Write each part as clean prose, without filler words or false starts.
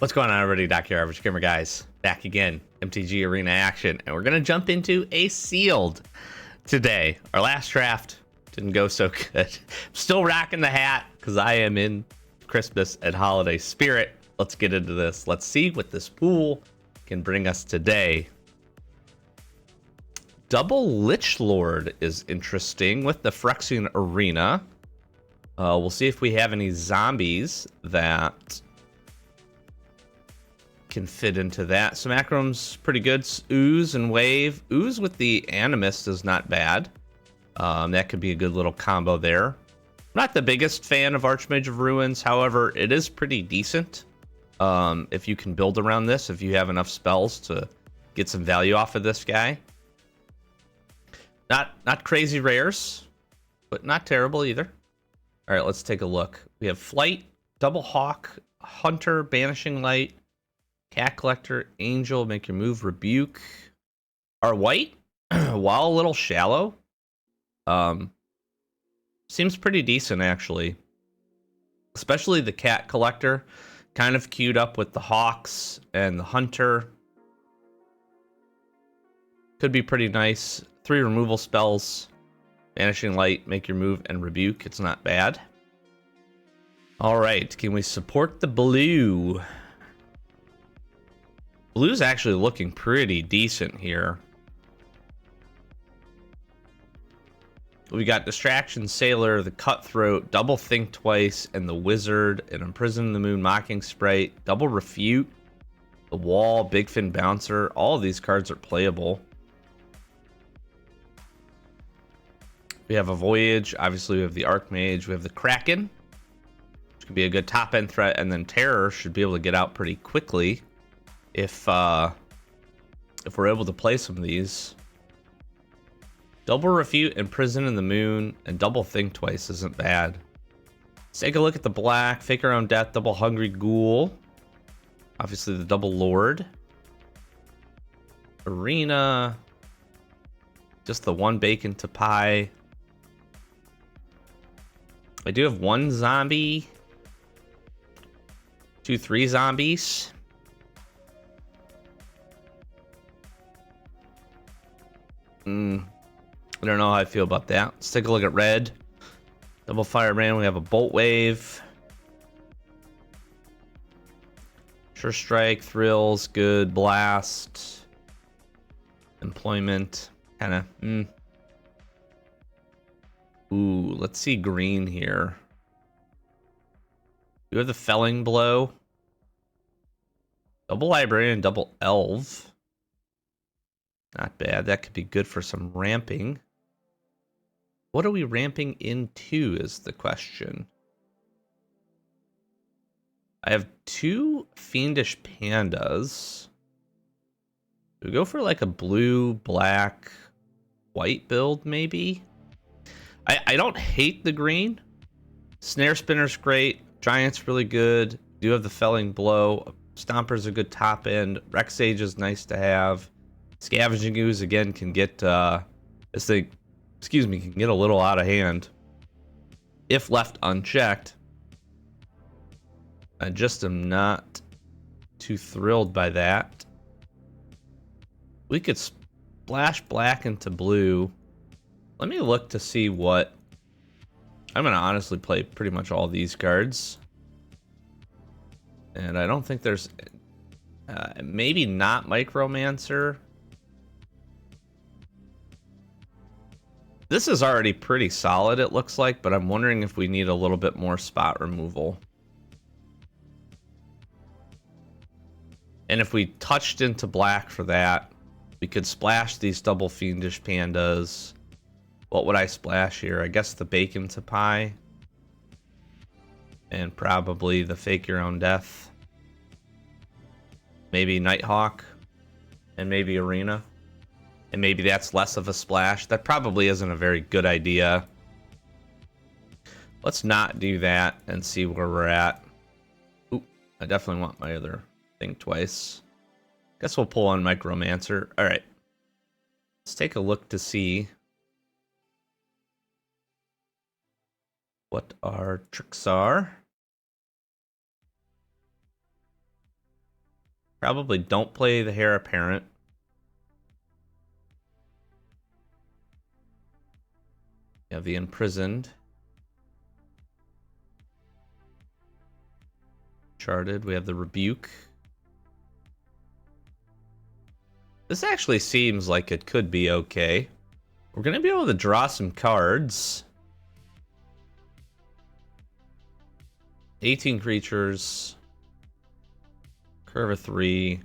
What's going on, everybody? Doc here, Average Gamer Guys, back again. MTG Arena action, and we're gonna jump into a sealed today. Our last draft didn't go so good. Still rocking the hat because I am in Christmas and holiday spirit. Let's get into this. Let's see what this pool can bring us today. Double Lich Lord is interesting with the Phyrexian Arena. We'll see if we have any zombies that can fit into that. Some Macrom's pretty good. Ooze and Wave. Ooze with the Animist is not bad. That could be a good little combo there. I'm not the biggest fan of Archmage of Ruins. However, it is pretty decent. If you can build around this, if you have enough spells to get some value off of this guy. Not crazy rares, but not terrible either. All right, let's take a look. We have Flight, Double Hawk, Hunter, Banishing Light, Cat Collector, Angel, Make Your Move, Rebuke. Our white, while a little shallow, seems pretty decent actually. Especially the Cat Collector, kind of queued up with the Hawks and the Hunter. Could be pretty nice. 3 removal spells, Banishing Light, Make Your Move, and Rebuke. It's not bad. All right, can we support the blue? Blue's actually looking pretty decent here. We got Distraction, Sailor, the Cutthroat, Double Think Twice, and the Wizard, and Imprison the Moon, Mocking Sprite, Double Refute, the Wall, Big Fin Bouncer. All of these cards are playable. We have a Voyage. Obviously, we have the Archmage. We have the Kraken, which could be a good top-end threat, and then Terror should be able to get out pretty quickly if we're able to play some of these. Double Refute, Imprison in the Moon, and Double Think Twice isn't bad. Let's take a look at the black. Fake Our Own Death, Double Hungry Ghoul. Obviously, the Double Lord. Arena. Just the one Bacon to Pie. I do have 1 zombie. 2, 3 zombies. I don't know how I feel about that. Let's take a look at red. Double Firebrand. We have a Bolt Wave. Sure Strike, Thrills, good. Blast. Employment. Kind of. Ooh, let's see green here. You have the Felling Blow. Double Librarian, Double Elf. Not bad. That could be good for some ramping. What are we ramping into is the question. I have 2 Fiendish Pandas. Do we go for like a blue, black, white build maybe? I don't hate the green. Snare Spinner's great. Giant's really good. Do have the Felling Blow. Stomper's a good top end. Rex Sage is nice to have. Scavenging Ooze again can get this thing, can get a little out of hand if left unchecked. I just am not too thrilled by that. We could splash black into blue. Let me look to see what. I'm gonna honestly play pretty much all these cards, and I don't think there's maybe not Micromancer. This is already pretty solid, it looks like, but I'm wondering if we need a little bit more spot removal. And if we touched into black for that, we could splash these double Fiendish Pandas. What would I splash here? I guess the Bacon to Pie. And probably the Fake Your Own Death. Maybe Nighthawk. And maybe Arena. And maybe that's less of a splash. That probably isn't a very good idea. Let's not do that and see where we're at. Ooh, I definitely want my other Think Twice. Guess we'll pull on Micromancer. All right. Let's take a look to see what our tricks are. Probably don't play the Heir Apparent. You have the Imprisoned. Charted. We have the Rebuke. This actually seems like it could be okay. We're going to be able to draw some cards. 18 creatures. Curve of 3.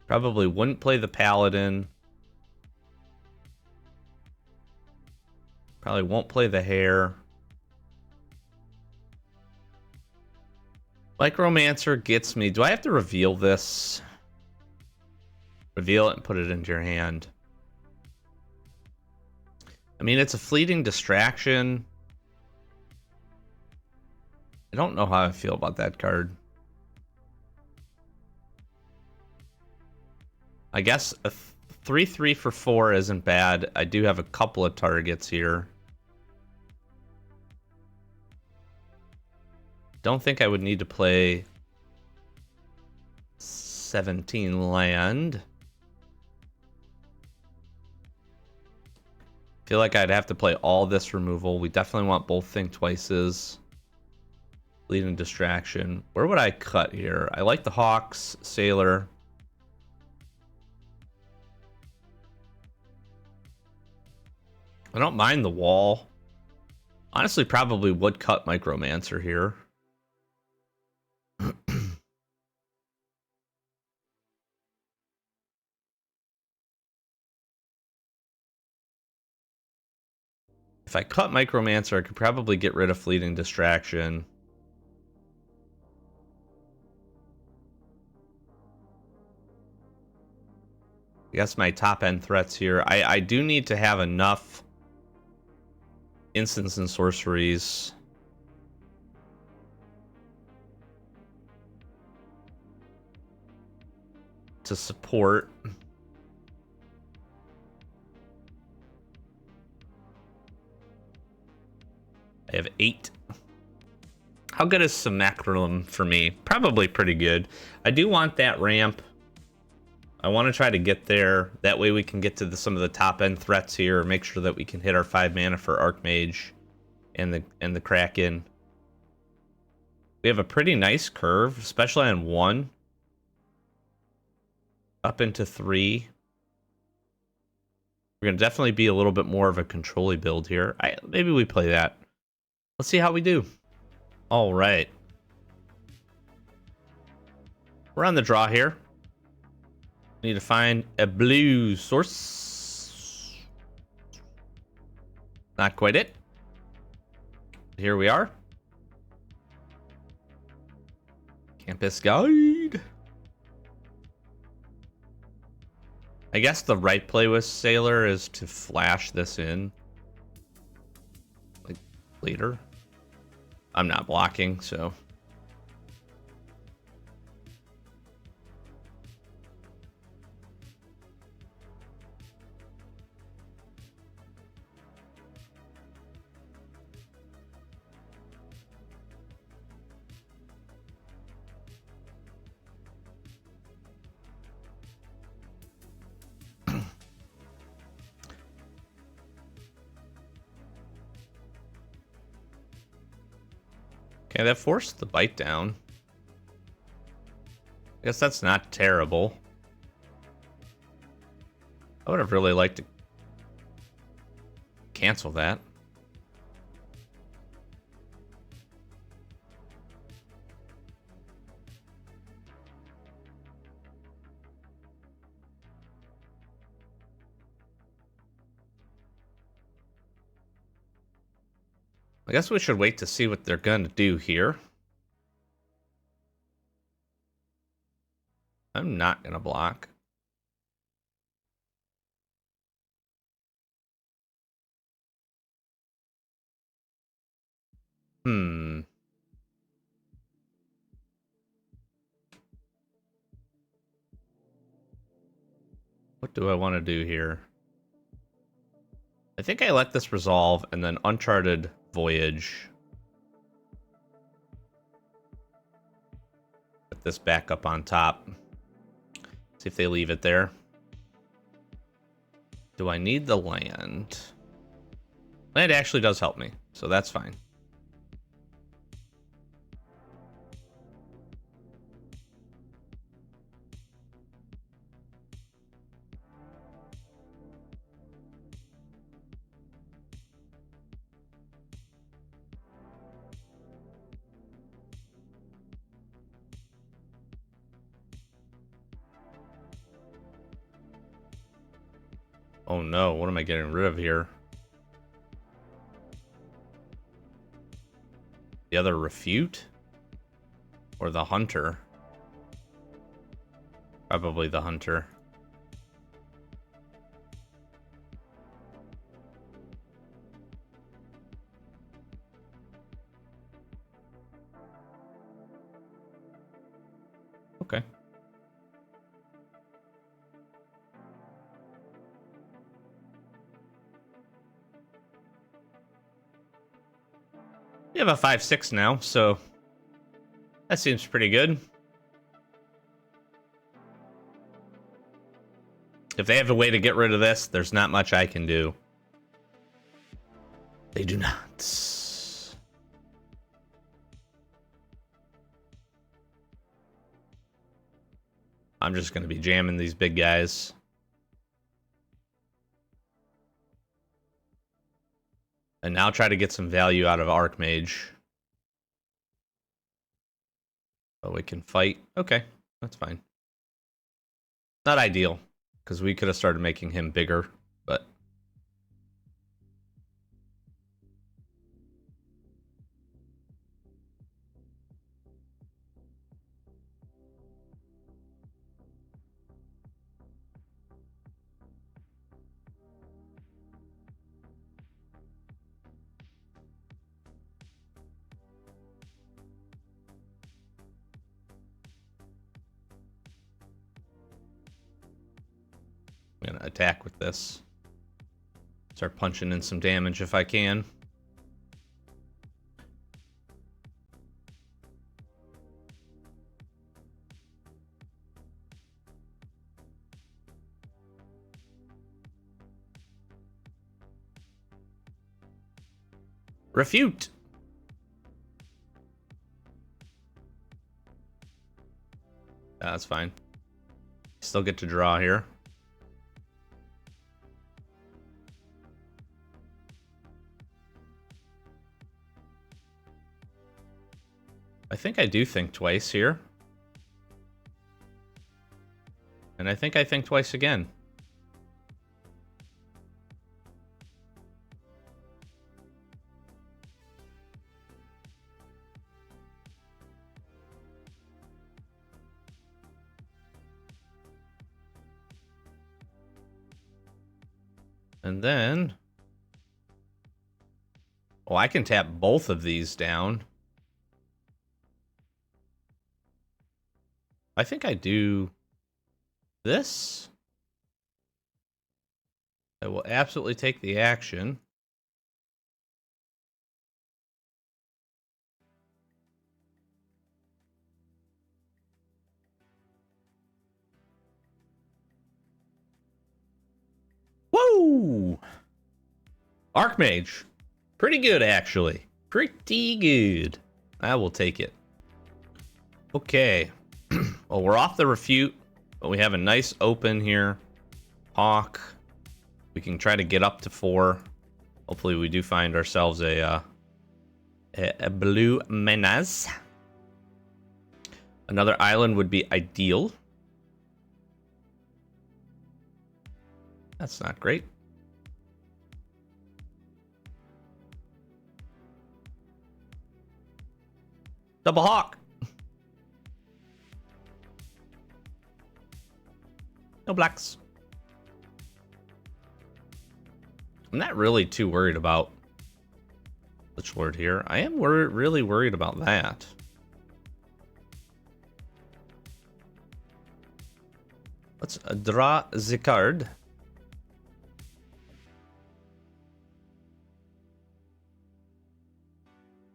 Probably wouldn't play the Paladin. Probably won't play the Heir. Micromancer gets me. Do I have to reveal this? Reveal it and put it into your hand. I mean, it's a fleeting distraction. I don't know how I feel about that card. I guess a 3/3 for 4 isn't bad. I do have a couple of targets here. Don't think I would need to play 17 land. Feel like I'd have to play all this removal. We definitely want both Think Twices. Leading distraction. Where would I cut here? I like the Hawks, Sailor. I don't mind the wall. Honestly, probably would cut Micromancer here. If I cut Micromancer, I could probably get rid of Fleeting Distraction. I guess my top end threats here. I do need to have enough instants and sorceries to support. I have 8. How good is Simacrum for me? Probably pretty good. I do want that ramp. I want to try to get there. That way we can get to some of the top end threats here. Make sure that we can hit our 5 mana for Archmage and the Kraken. We have a pretty nice curve, especially on 1. Up into 3. We're going to definitely be a little bit more of a control-y build here. Maybe we play that. Let's see how we do. All right. We're on the draw here. Need to find a blue source. Not quite it. Here we are. Campus Guide. I guess the right play with Sailor is to flash this in. Like, later. I'm not blocking, so... Okay, that forced the bite down. I guess that's not terrible. I would have really liked to cancel that. I guess we should wait to see what they're going to do here. I'm not going to block. What do I want to do here? I think I let this resolve and then Uncharted Voyage. put this back up on top. See if they leave it there. Do I need the land? Land actually does help me, so that's fine. Oh no, what am I getting rid of here? The other refute? Or the hunter? Probably the hunter. Okay. We have a 5/6 now, so that seems pretty good. If they have a way to get rid of this, there's not much I can do. They do not. I'm just going to be jamming these big guys. And now try to get some value out of Archmage. Oh, we can fight. Okay, that's fine. Not ideal, because we could have started making him bigger, but... I'm gonna attack with this. Start punching in some damage if I can. Refute! That's fine. Still get to draw here. I think I do think twice here. And I think twice again. And then... oh, I can tap both of these down. I think I do this. I will absolutely take the action. Whoa! Archmage. Pretty good, actually. Pretty good. I will take it. Okay. Well, we're off the refute, but we have a nice open here. Hawk. We can try to get up to 4. Hopefully we do find ourselves a blue menace. Another island would be ideal. That's not great. Double Hawk. No blacks. I'm not really too worried about Lich Lord here. I am really worried about that. Let's draw the card.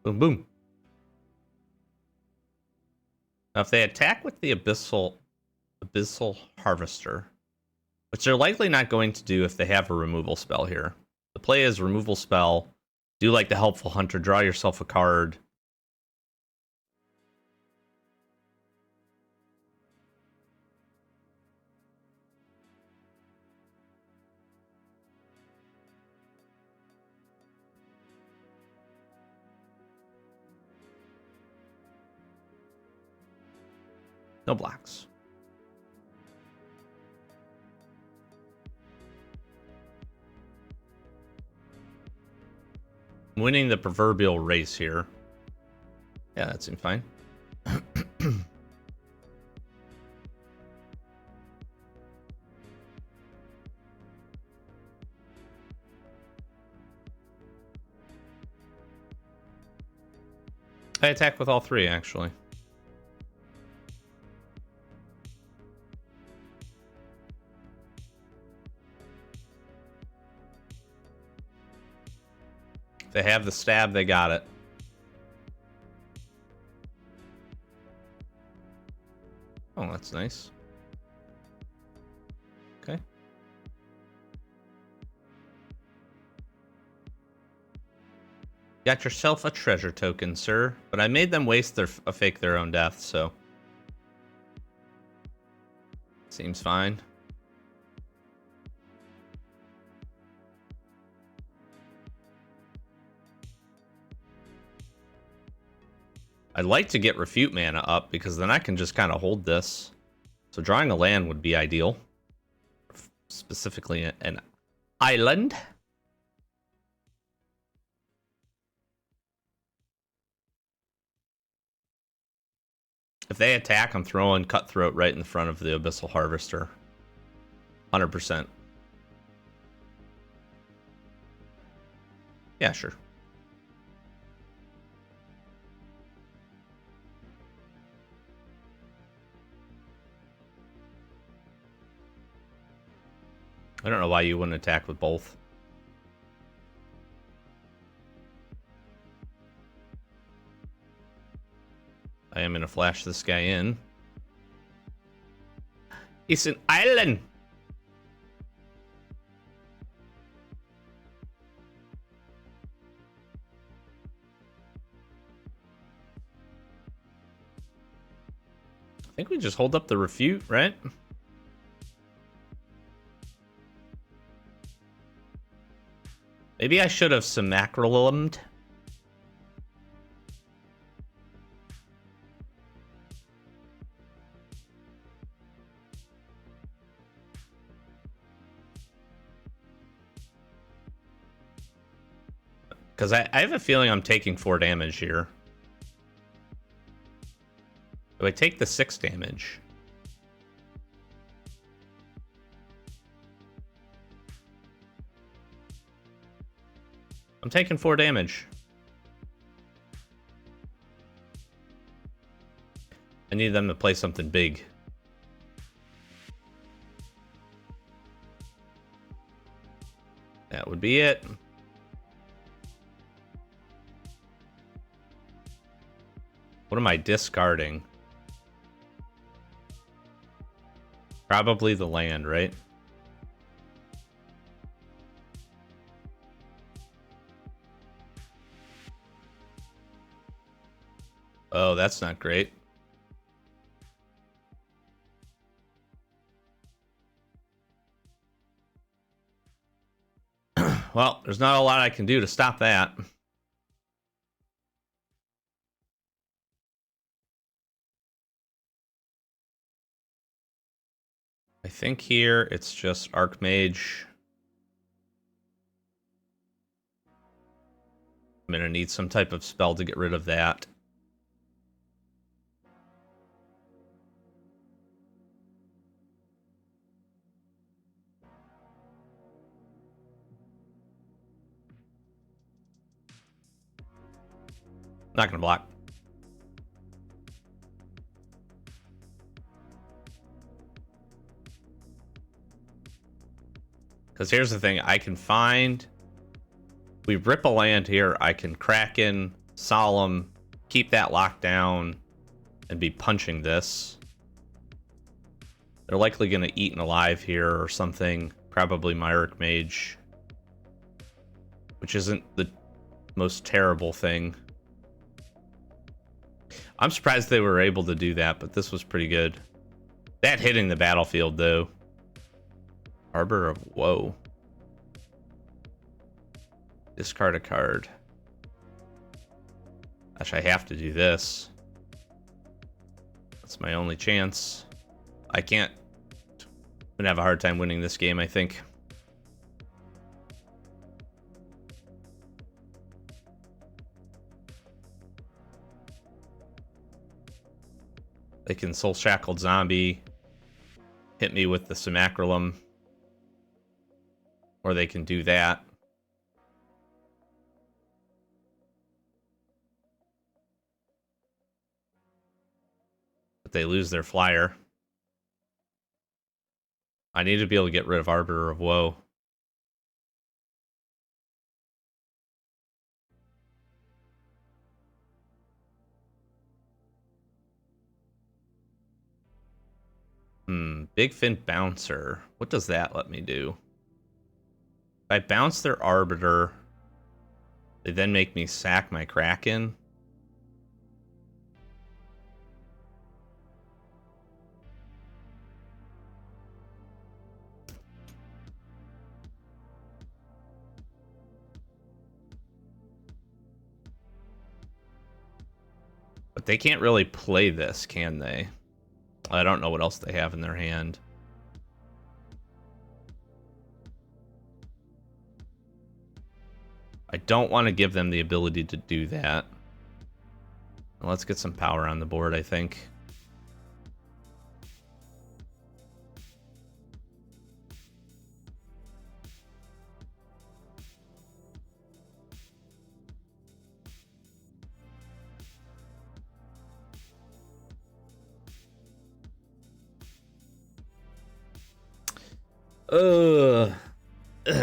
Boom, boom. Now, if they attack with the Abyssal Harvester, which they're likely not going to do if they have a removal spell here. The play is removal spell. Do like the Helpful Hunter, draw yourself a card. No blocks. I'm winning the proverbial race here. Yeah, that seems fine. I attack with all three, actually. If they have the stab, they got it. Oh, that's nice. Okay. Got yourself a treasure token, sir. But I made them waste a fake their own death, so seems fine. I'd like to get Refute mana up because then I can just kind of hold this. So drawing a land would be ideal. Specifically an island. If they attack, I'm throwing Cutthroat right in front of the Abyssal Harvester. 100%. Yeah, sure. I don't know why you wouldn't attack with both. I am gonna flash this guy in. It's an island! I think we just hold up the Refute, right? Maybe I should have Simacrolumed. Because I have a feeling I'm taking 4 damage here. Do I take the 6 damage? I'm taking 4 damage. I need them to play something big. That would be it. What am I discarding? Probably the land, right? Oh, that's not great. Well, there's not a lot I can do to stop that. I think here it's just Archmage. I'm gonna need some type of spell to get rid of that. Not gonna block. Because here's the thing, I can find... We rip a land here, I can Kraken, Solemn, keep that locked down, and be punching this. They're likely going to eat an alive here or something. Probably my Archmage. Which isn't the most terrible thing. I'm surprised they were able to do that, but this was pretty good. That hitting the battlefield, though. Arbor of Woe. Discard a card. Gosh, I have to do this. That's my only chance. I can't. I'm gonna have a hard time winning this game, I think. They can Soul Shackled Zombie, hit me with the Simacrolum, or they can do that. But they lose their flyer. I need to be able to get rid of Arbiter of Woe. Big Fin Bouncer. What does that let me do? If I bounce their Arbiter, they then make me sack my Kraken. But they can't really play this, can they? I don't know what else they have in their hand. I don't want to give them the ability to do that. Let's get some power on the board, I think.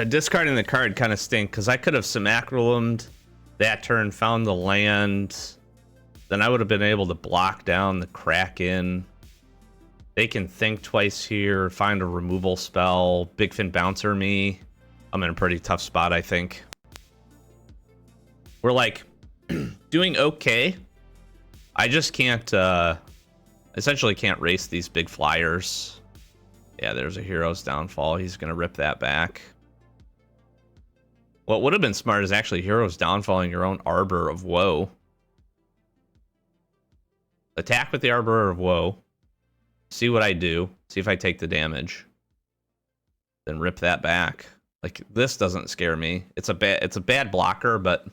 Discarding the card kind of stink because I could have Simacrolumed that turn, found the land, then I would have been able to block down the Kraken. They can think twice here, find a removal spell, Big Fin Bouncer me. I'm in a pretty tough spot, I think. We're like doing okay. I just can't, essentially can't race these big flyers. Yeah, there's a Hero's Downfall. He's going to rip that back. What would have been smart is actually Hero's Downfalling your own Arbor of Woe. Attack with the Arbor of Woe. See what I do. See if I take the damage. Then rip that back. Like, this doesn't scare me. It's a bad blocker, but...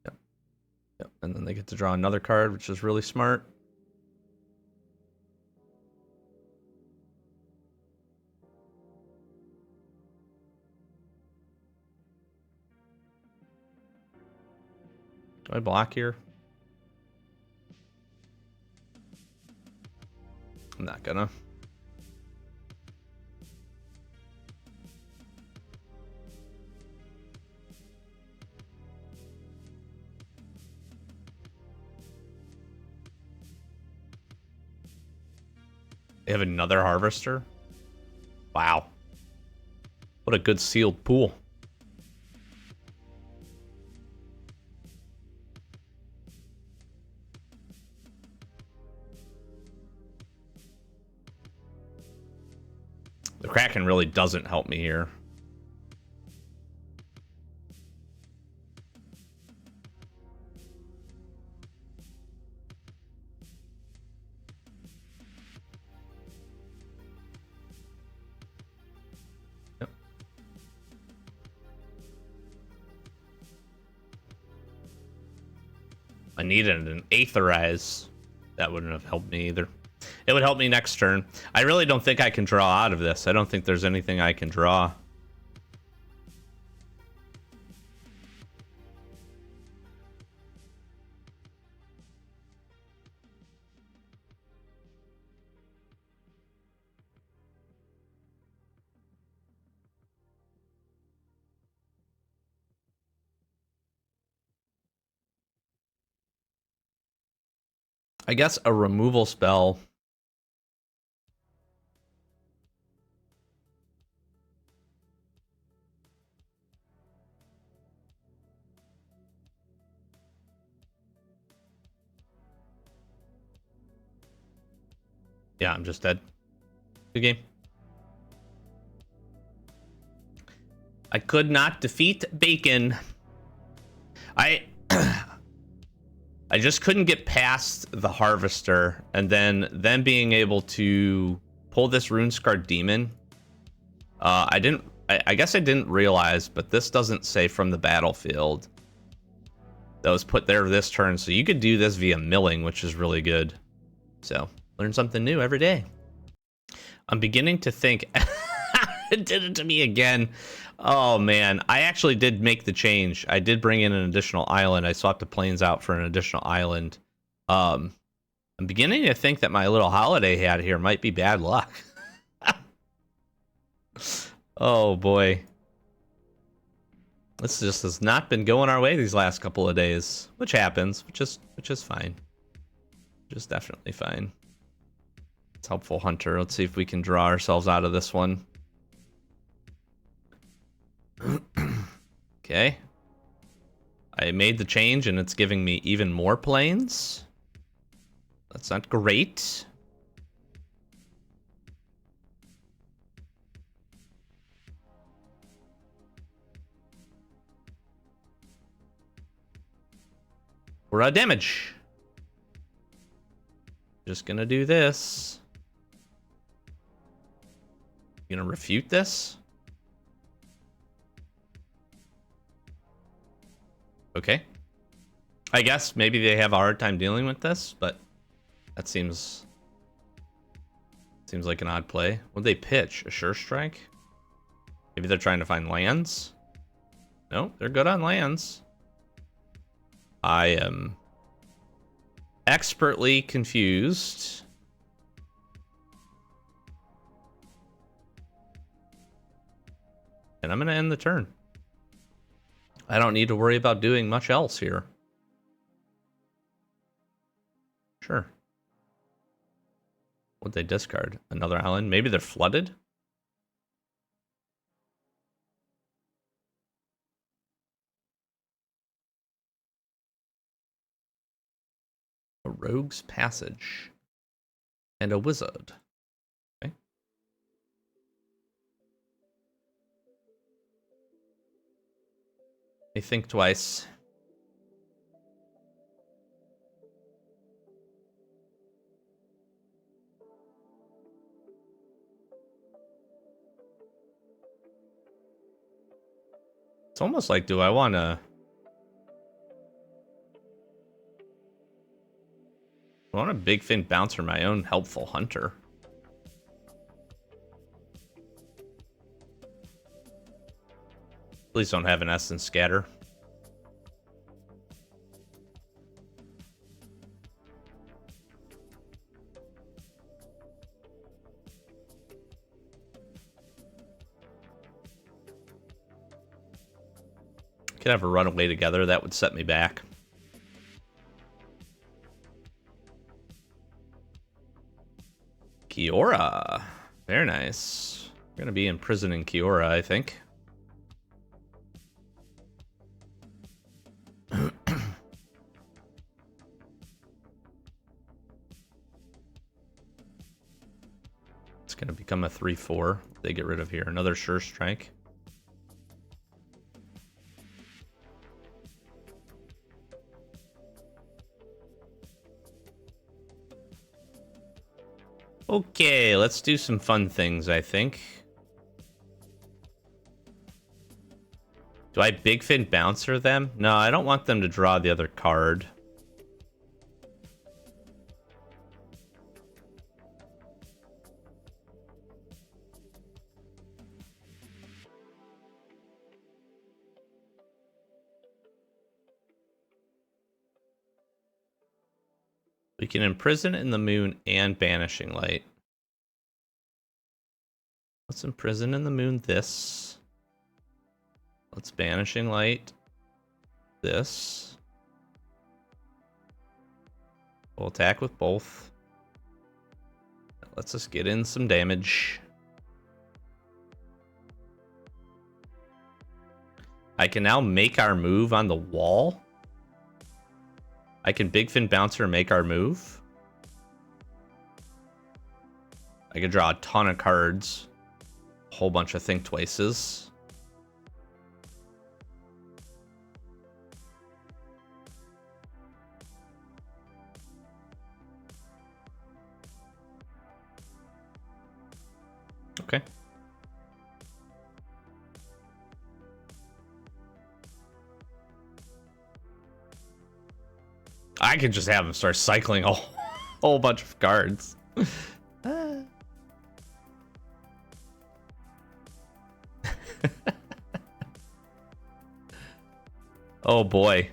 Yep. And then they get to draw another card, which is really smart. Do I block here? I'm not gonna. They have another Harvester? Wow. What a good sealed pool. The Kraken really doesn't help me here. Yep. I needed an Aetherize. That wouldn't have helped me either. It would help me next turn. I really don't think I can draw out of this. I don't think there's anything I can draw. I guess a removal spell. Yeah, I'm just dead. Good game. I could not defeat Bacon. I just couldn't get past the Harvester, and then being able to pull this Runescarred Demon. I guess I didn't realize, but this doesn't say from the battlefield. That was put there this turn, so you could do this via milling, which is really good. So, learn something new every day. I'm beginning to think... It did it to me again. Oh, man. I actually did make the change. I did bring in an additional island. I swapped the plains out for an additional island. I'm beginning to think that my little holiday hat here might be bad luck. Oh, boy. This just has not been going our way these last couple of days, which happens, which is fine. Which is definitely fine. It's helpful, Hunter. Let's see if we can draw ourselves out of this one. Okay. I made the change and it's giving me even more planes. That's not great. We're damage. Just gonna do this. You gonna refute this? Okay. I guess maybe they have a hard time dealing with this, but that seems like an odd play. What'd they pitch? A sure strike? Maybe they're trying to find lands? No, they're good on lands. I am expertly confused. And I'm going to end the turn. I don't need to worry about doing much else here. Sure. What'd they discard? Another island? Maybe they're flooded? A rogue's passage. And a wizard. Okay. I think twice. It's almost like, do I want to... I want a big fin bouncer, my own helpful hunter. Please don't have an essence scatter. Could have a runaway together, that would set me back. Kiora. Very nice. We're gonna be imprisoning Kiora, I think. It's gonna become a 3/4. They get rid of here. Another sure strike. Okay, let's do some fun things, I think. Do I big fin bouncer them? No, I don't want them to draw the other card. We can imprison in the moon and banishing light. Let's imprison in the moon this. Let's banishing light this. We'll attack with both. Let's just get in some damage. I can now make our move on the wall. I can Big Fin Bouncer and make our move. I can draw a ton of cards. A whole bunch of Think Twices. Okay. I could just have him start cycling a whole bunch of cards. Oh boy.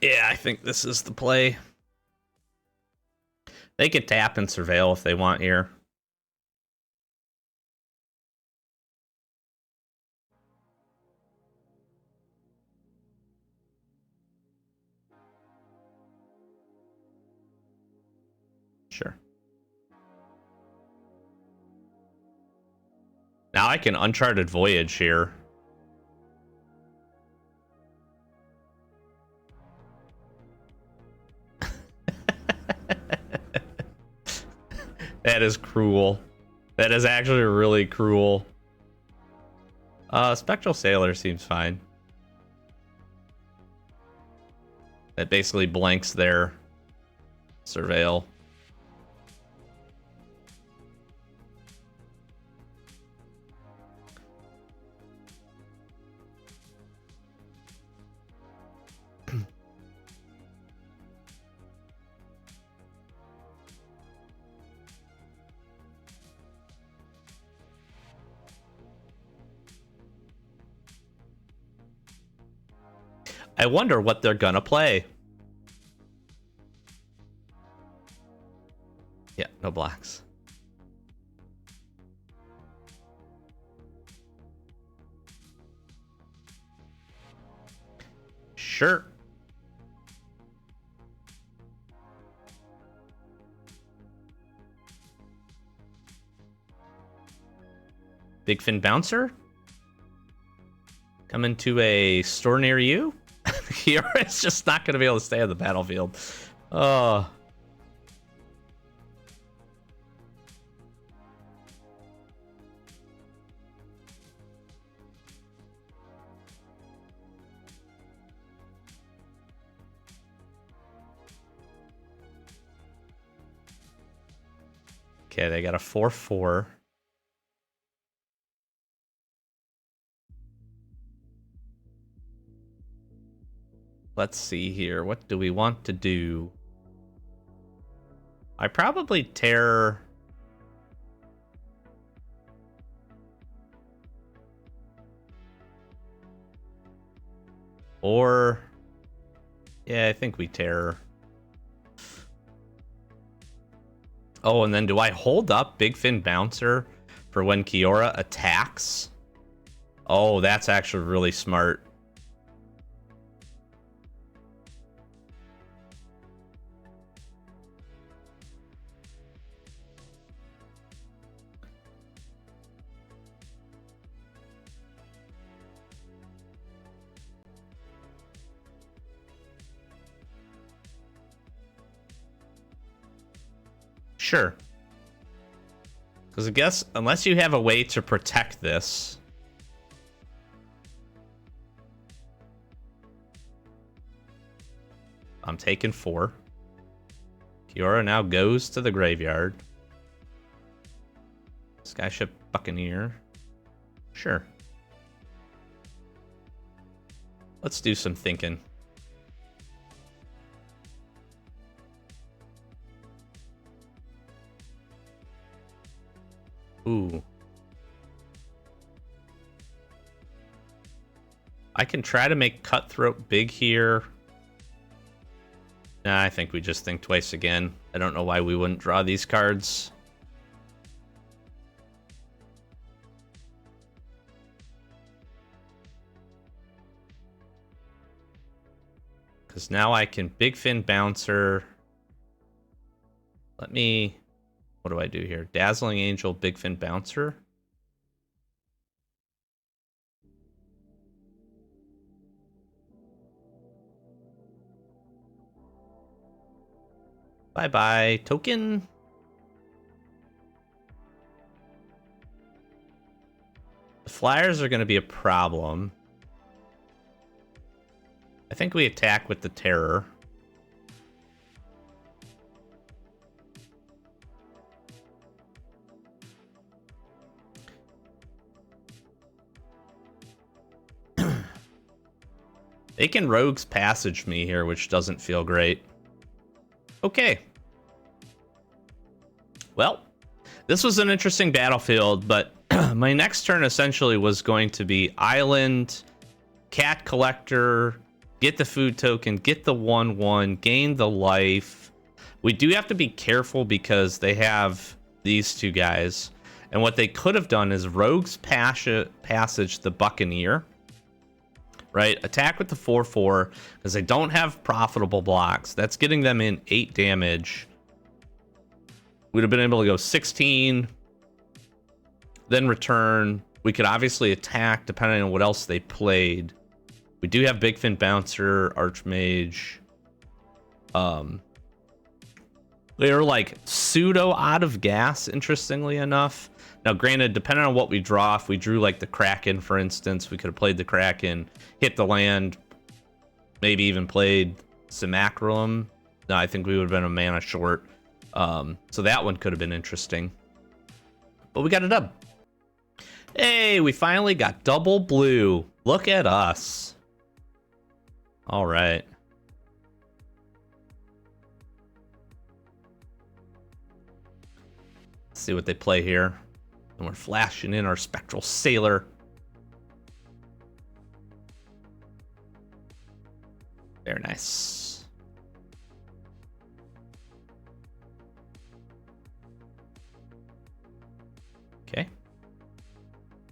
Yeah, I think this is the play. They could tap and surveil if they want here. Sure. Now I can Uncharted Voyage here. That is cruel. That is actually really cruel. Spectral Sailor seems fine. That basically blanks their surveil. I wonder what they're gonna play. Yeah, no blacks. Sure. Big Fin Bouncer? Coming to a store near you? Kiyora's just not going to be able to stay on the battlefield. Oh. Okay, they got a 4/4. Let's see here. What do we want to do? I probably tear... Or... Yeah, I think we tear... Oh, and then do I hold up Big Fin Bouncer for when Kiora attacks? Oh, that's actually really smart. Sure. Because I guess, unless you have a way to protect this... I'm taking 4. Kiora now goes to the graveyard. Skyship Buccaneer. Sure. Let's do some thinking. Ooh. I can try to make Cutthroat big here. Nah, I think we just think twice again. I don't know why we wouldn't draw these cards. Because now I can Big Fin Bouncer. Let me... What do I do here? Dazzling Angel, Big Fin Bouncer. Bye-bye, token. The Flyers are going to be a problem. I think we attack with the Terror. They can Rogue's Passage me here, which doesn't feel great. Okay. Well, this was an interesting battlefield, but my next turn essentially was going to be Island, Cat Collector, get the food token, get the 1/1, gain the life. We do have to be careful because they have these two guys. And what they could have done is Rogue's Passage the Buccaneer. Right, attack with the 4/4 because they don't have profitable blocks. That's getting them in 8 damage. We'd have been able to go 16, then return. We could obviously attack depending on what else they played. We do have Big Fin Bouncer, Archmage. They're like pseudo out of gas, interestingly enough. Now, granted, depending on what we draw, if we drew like the Kraken, for instance, we could have played the Kraken, hit the land, maybe even played Simacrylum. No, I think we would have been a mana short. So that one could have been interesting. But we got a dub. Hey, we finally got double blue. Look at us. All right. Let's see what they play here. And we're flashing in our Spectral Sailor. Very nice. Okay.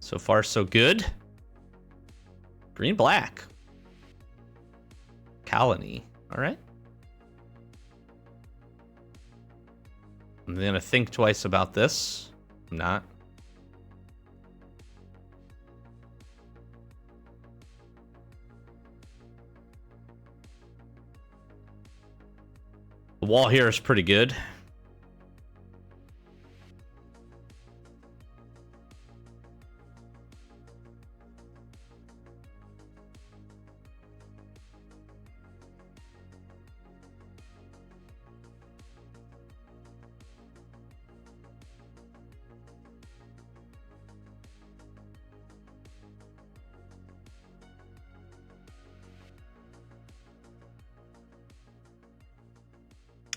So far, so good. Green black. Colony. All right. I'm gonna think twice about this. I'm not. The wall here is pretty good.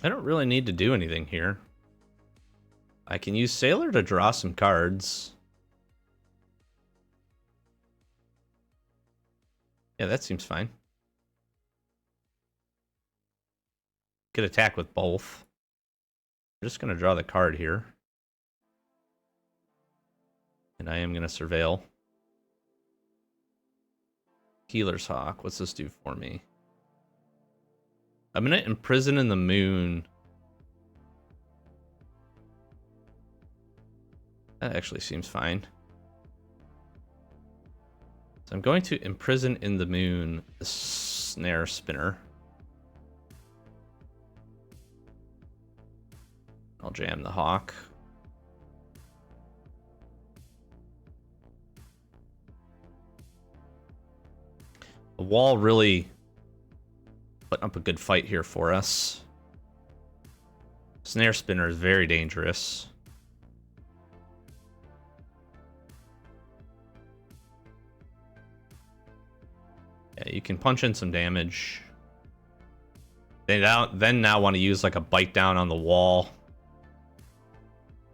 I don't really need to do anything here. I can use Sailor to draw some cards. Yeah, that seems fine. Could attack with both. I'm just going to draw the card here. And I am going to Surveil. Healer's Hawk. What's this do for me? I'm going to Imprison in the Moon. That actually seems fine. So I'm going to Imprison in the Moon the Snare Spinner. I'll jam the Hawk. The wall really putting up a good fight here for us. Snare Spinner is very dangerous. Yeah, you can punch in some damage. They now want to use like a bite down on the wall.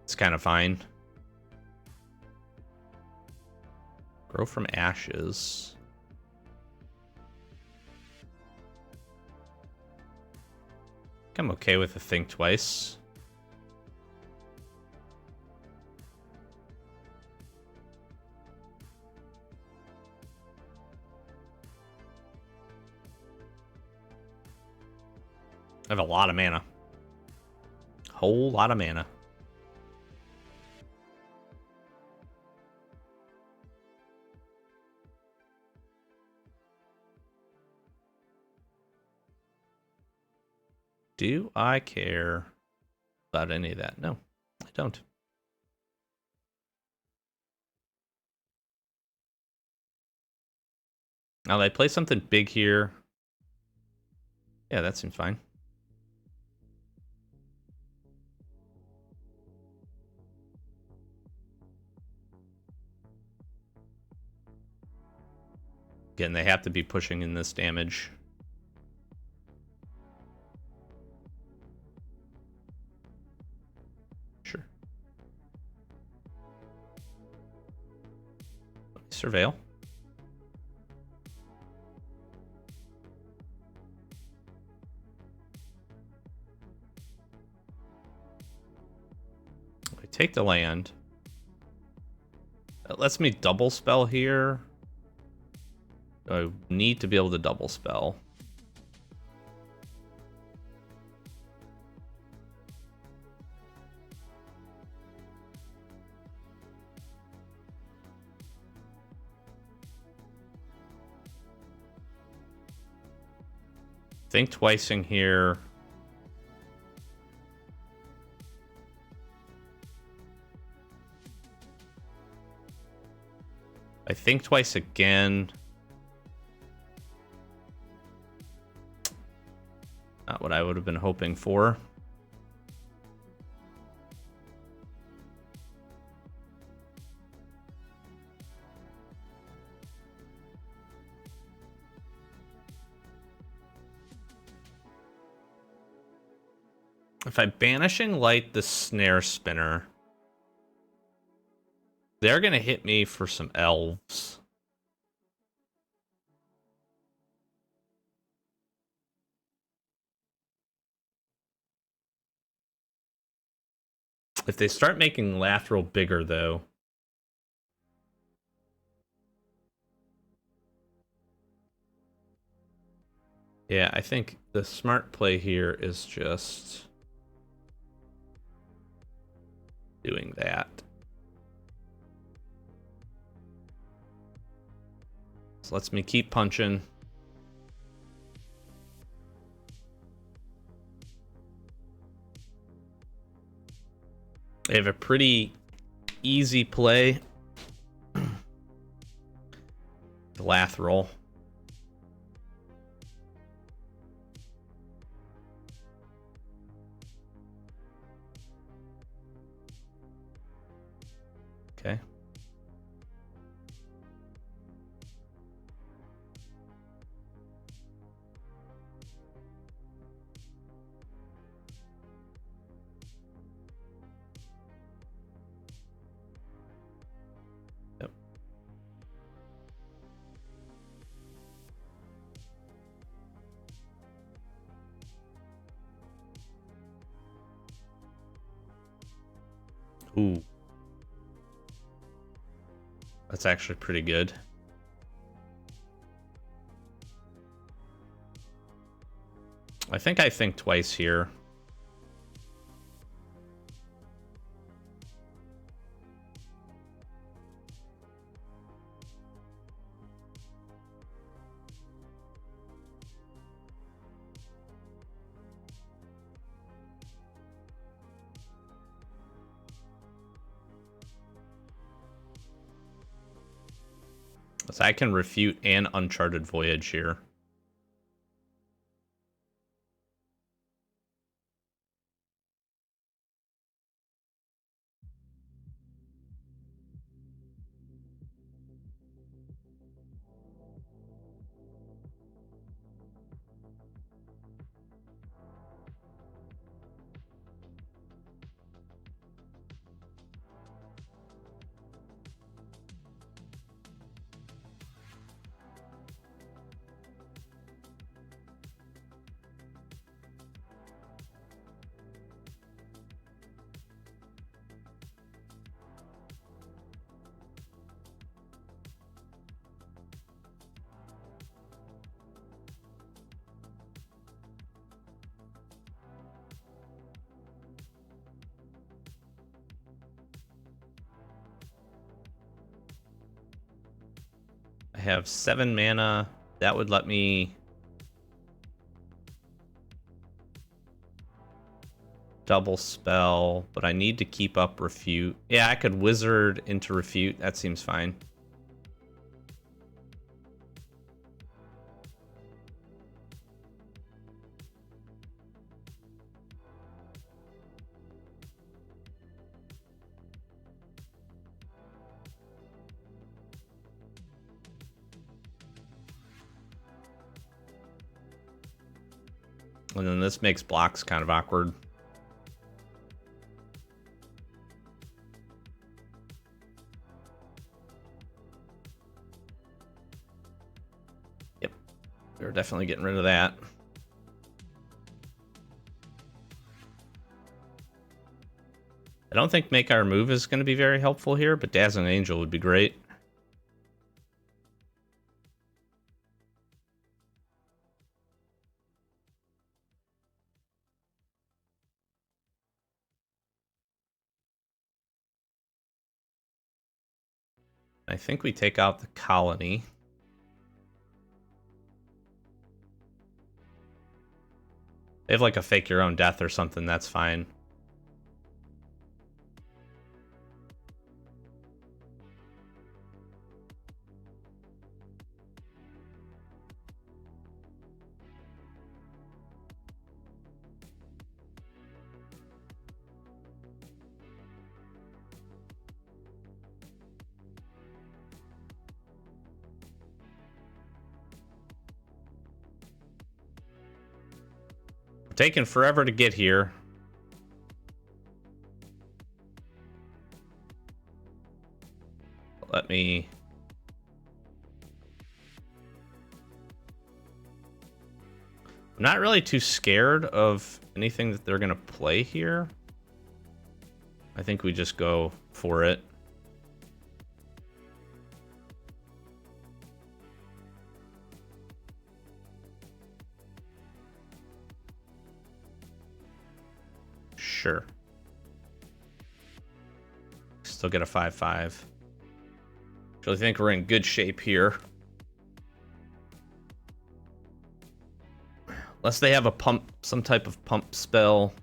It's kind of fine. Grow from ashes. I'm okay with a think twice. I have a lot of mana. Whole lot of mana. Do I care about any of that? No, I don't. Now, I play something big here. Yeah, that seems fine. Again, they have to be pushing in this damage. Sure. Surveil. I take the land. That lets me double spell here. I need to be able to double spell. Think twice in here. I think twice again. Not what I would have been hoping for. If I Banishing Light the Snare Spinner, they're going to hit me for some elves. If they start making Lateral bigger, though... Yeah, I think the smart play here is just doing that. This lets me keep punching. I have a pretty easy play. The Lateral. Okay. Yep. Ooh. That's actually pretty good. I think twice here. So I can refute an Uncharted Voyage here. have 7 mana. That would let me double spell, but I need to keep up Refute. Yeah, I could wizard into Refute. That seems fine. And then this makes blocks kind of awkward. Yep, we're definitely getting rid of that. I don't think Make Our Move is going to be very helpful here, but Dazzling Angel would be great. I think we take out the colony. They have like a fake your own death or something, that's fine. Taking forever to get here. Let me... I'm not really too scared of anything that they're going to play here. I think we just go for it. Sure. Still get a 5/5. Actually think we're in good shape here. Unless they have a pump, some type of pump spell.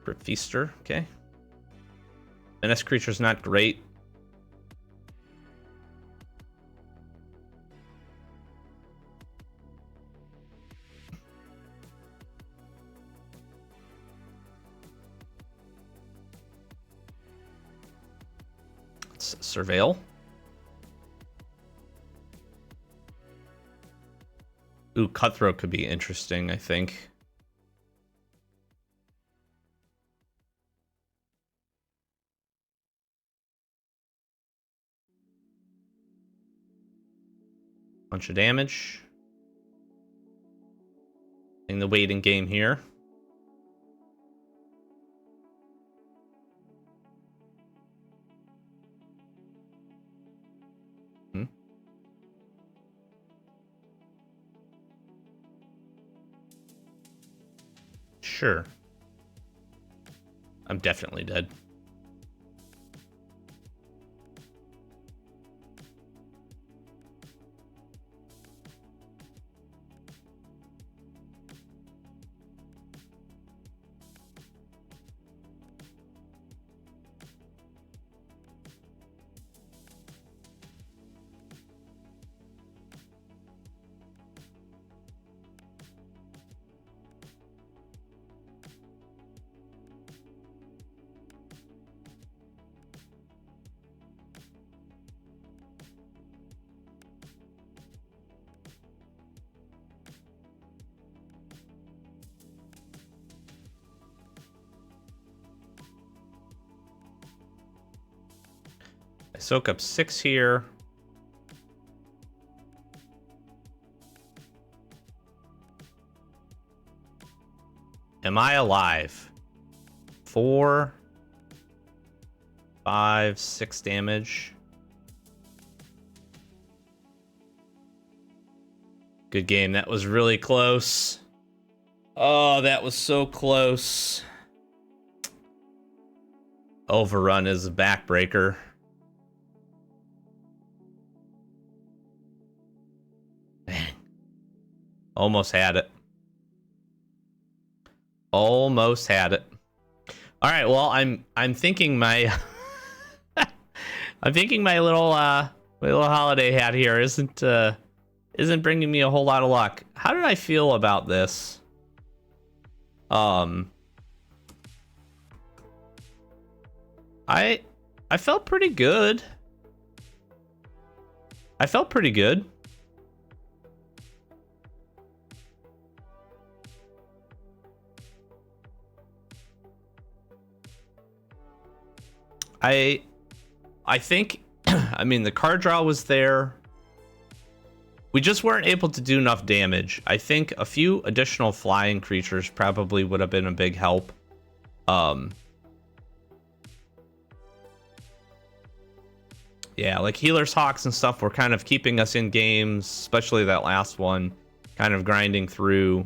Crypt Feaster, okay. Menace creature's not great. Let's surveil. Ooh, Cutthroat could be interesting, I think. Bunch of damage. In the waiting game here. Sure. I'm definitely dead. I soak up 6 here. Am I alive? 4, 5, 6 damage. Good game. That was really close. Oh, that was so close. Overrun is a backbreaker. Almost had it. Almost had it. All right, well, I'm thinking my I'm thinking my little holiday hat here isn't bringing me a whole lot of luck. How did I feel about this? I felt pretty good. I felt pretty good. I think, I mean, the card draw was there. We just weren't able to do enough damage. I think a few additional flying creatures probably would have been a big help. Yeah, like Healer's Hawks and stuff were kind of keeping us in games, especially that last one, kind of grinding through.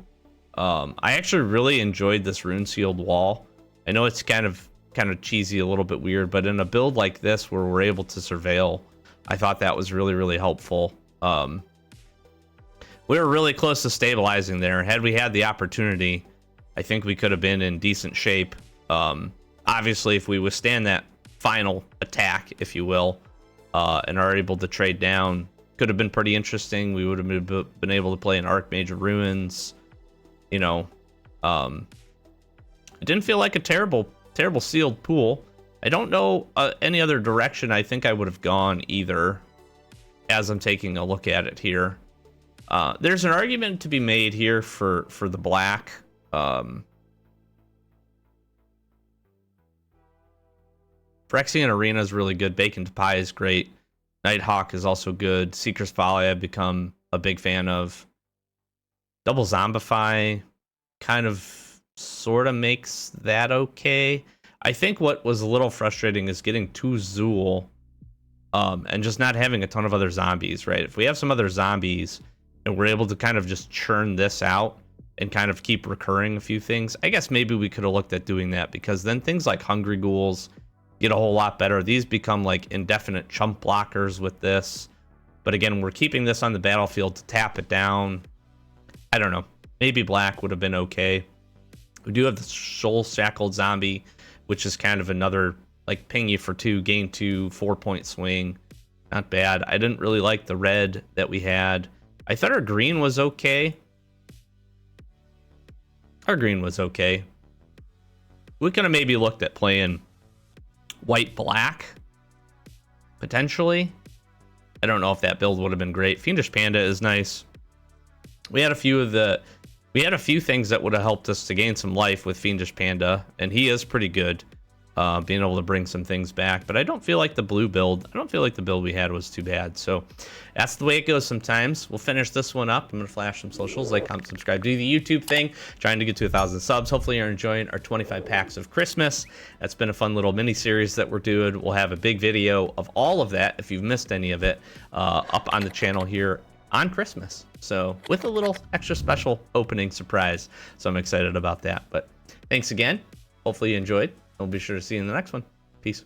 I actually really enjoyed this Rune Sealed Wall. I know it's kind of cheesy, a little bit weird, but in a build like this where we're able to surveil, I thought that was really, really helpful. We were really close to stabilizing there. Had we had the opportunity, I think we could have been in decent shape. Obviously, if we withstand that final attack, if you will, and are able to trade down, could have been pretty interesting. We would have been able to play an Archmage of Ruins. You know, it didn't feel like a terrible sealed pool. I don't know any other direction I think I would have gone either, as I'm taking a look at it here. There's an argument to be made here for the black. Phyrexian Arena is really good. Bacon to Pie is great. Nighthawk is also good. Seeker's Folly I've become a big fan of. Double Zombify kind of sort of makes that okay. I think what was a little frustrating is getting 2 Zool and just not having a ton of other zombies, right? If we have some other zombies and we're able to kind of just churn this out and kind of keep recurring a few things, I guess maybe we could have looked at doing that, because then things like Hungry Ghouls get a whole lot better. These become like indefinite chump blockers with this. But again, we're keeping this on the battlefield to tap it down. I don't know. Maybe black would have been okay. We do have the Soul Shackled Zombie, which is kind of another, like, ping you for 2, gain 2, 4-point swing. Not bad. I didn't really like the red that we had. I thought our green was okay. Our green was okay. We could have maybe looked at playing white-black, potentially. I don't know if that build would have been great. Fiendish Panda is nice. We had a few things that would have helped us to gain some life with Fiendish Panda, and he is pretty good, being able to bring some things back. But I don't feel like the blue build, we had was too bad. So that's the way it goes sometimes. We'll finish this one up. I'm going to flash some socials, like, comment, subscribe, do the YouTube thing, trying to get to 1,000 subs. Hopefully you're enjoying our 25 packs of Christmas. That's been a fun little mini series that we're doing. We'll have a big video of all of that, if you've missed any of it, up on the channel here on Christmas, so with a little extra special opening surprise. So I'm excited about that. But thanks again. Hopefully you enjoyed. We'll be sure to see you in the next one. Peace.